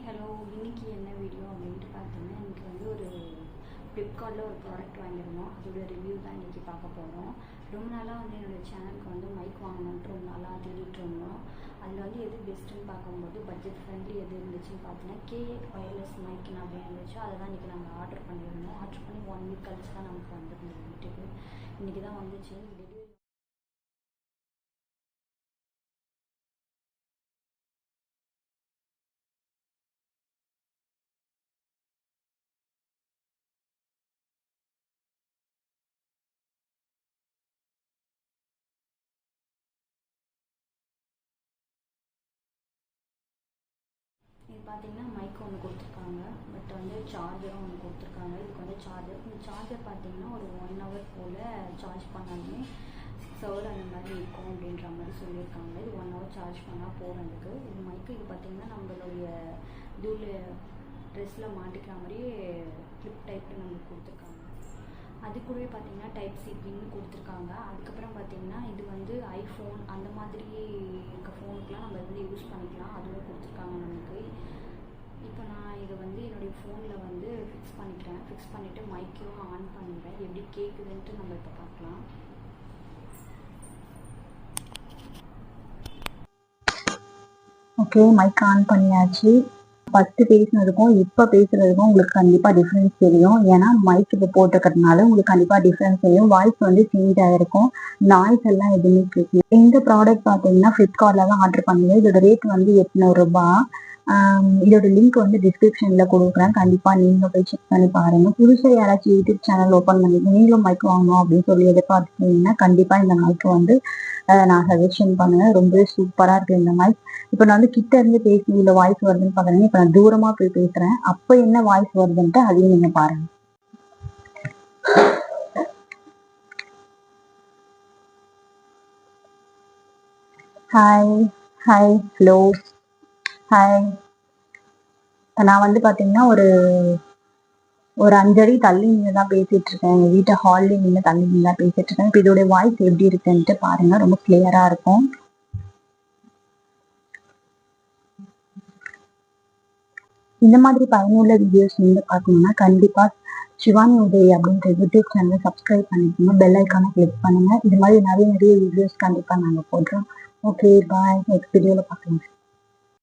Hi hello இன்றைக்கி என்ன video அப்படின்ட்டு பார்த்தீங்கன்னா இன்றைக்கி வந்து ஒரு ஃப்ளிப்கார்ட்டில் ஒரு ப்ராடக்ட் வாங்கியிருந்தோம். அதோட ரிவ்யூ தான் இன்றைக்கி பார்க்க போகிறோம். ரொம்ப நாளாக வந்து என்னோடய சேனலுக்கு வந்து மைக் வாங்கணுன்ட்டு ரொம்ப நாளாக தேடிட்டு இருந்தோம். அதில் வந்து எது பெஸ்ட்டுன்னு பார்க்கும்போது பட்ஜெட் ஃப்ரெண்ட்லி எது இருந்துச்சுன்னு பார்த்தீங்கன்னா KX ஒயர்லெஸ் மைக் அப்படின்னு இருந்துச்சு. அதை தான் இன்றைக்கி நாங்கள் ஆர்டர் பண்ணியிருந்தோம். ஆர்டர் பண்ணி 1 வீக் கழிச்சு தான் நமக்கு வந்துருந்தது வீட்டுக்கு. இன்றைக்கி தான் வந்துச்சு. டெலிவரி இது பார்த்தீங்கன்னா மைக் ஒன்று கொடுத்துருக்காங்க, பட் வந்து சார்ஜரும் ஒன்று கொடுத்துருக்காங்க. இதுக்கு வந்து இந்த சார்ஜர் பார்த்தீங்கன்னா ஒரு 1 hour போல் சார்ஜ் பண்ணாலுமே 6 hour அந்த மாதிரி இருக்கும் அப்படின்ற மாதிரி சொல்லியிருக்காங்க. இது 1 hour சார்ஜ் பண்ணால் போகிறதுக்கு. இது மைக்கு இது பார்த்தீங்கன்னா நம்மளுடைய இதுவில் ட்ரெஸ்ஸில் மாட்டிக்கிற மாதிரியே ஃப்ளிப் டைப்பில் நம்மளுக்கு கொடுத்துருக்காங்க. அது கூடவே பார்த்தீங்கன்னா டைப்-C பின் கொடுத்துருக்காங்க. அதுக்கப்புறம் பார்த்தீங்கன்னா இது வந்து ஐஃபோன் அந்த மாதிரி இருக்க ஃபோனுக்குலாம் நம்ம வந்து யூஸ் பண்ணிக்கலாம். அதுவும் கொடுத்துருக்காங்க நமக்கு. இப்போ நான் இதை வந்து என்னுடைய ஃபோனில் வந்து ஃபிக்ஸ் பண்ணிக்கிறேன். ஃபிக்ஸ் பண்ணிவிட்டு மைக்கையும் ஆன் பண்ணிடுறேன். எப்படி கேட்குதுன்ட்டு நம்ம இப்போ பார்க்கலாம். ஓகே, மைக் ஆன் பண்ணியாச்சு. ஃபஸ்ட்டு பேசுனதுக்கும் இப்போ பேசுகிறதுக்கும் உங்களுக்கு கண்டிப்பாக டிஃப்ரென்ஸ் தெரியும். ஏன்னா மைக் இப்போ போட்டுக்கிறதுனால உங்களுக்கு கண்டிப்பாக டிஃப்ரென்ஸ் தெரியும். வாய்ஸ் வந்து சேஞ்ச் ஆகிருக்கும். நாய்ஸ் எல்லாம் எதுவுமே கேட்கல. இந்த ப்ராடக்ட் பார்த்தீங்கன்னா ஃப்ளிப்கார்ட்டில் தான் ஆர்டர் பண்ணது. இதோட ரேட் வந்து 800 ரூபாய். இதோட லிங்க் வந்து டிஸ்கிரிப்ஷனில் கொடுக்குறேன். கண்டிப்பாக நீங்கள் போய் செக் பண்ணி பாருங்கள். புதுசாக யாராச்சும் யூடியூப் சேனல் ஓப்பன் பண்ணி நீங்களும் மைக் வாங்கணும் அப்படின்னு சொல்லி எதிர்பார்த்துட்டீங்கன்னா கண்டிப்பாக இந்த மைக் வந்து நான் சஜஷன் பண்ணுவேன். ரொம்பவே சூப்பராக இருக்குது இந்த மைக். இப்போ நான் வந்து கிட்ட இருந்து பேசி இல்லை வாய்ஸ் வருதுன்னு பார்க்குறேன். இப்போ நான் தூரமாக போய் பேசுகிறேன். அப்போ என்ன வாய்ஸ் வருதுன்ட்டு அதையும் நீங்கள் பாருங்கள். Hi hi hello hi. நான் வந்து பார்த்தீங்கன்னா ஒரு 5 அடி தள்ளி நின்று தான் பேசிட்டு இருக்கேன். எங்கள் வீட்டை ஹால்லே நின்று தள்ளி நின்று தான் பேசிட்டு இருக்கேன். இப்போ இதோடைய வாய்ஸ் எப்படி இருக்குன்ட்டு பாருங்க. ரொம்ப கிளியரா இருக்கும். இந்த மாதிரி பயனுள்ள வீடியோஸ் நீங்க பார்க்கணும்னா கண்டிப்பா சிவானி உதய் அப்படின்ற யூடியூப் சேனலை சப்ஸ்கிரைப் பண்ணிக்கோங்க. பெல் ஐக்கானை கிளிக் பண்ணுங்க. இது மாதிரி நிறைய வீடியோஸ் கண்டிப்பா நாங்கள் போடுறோம். Okay bye. நெக்ஸ்ட் வீடியோவில் பார்க்கலாம்.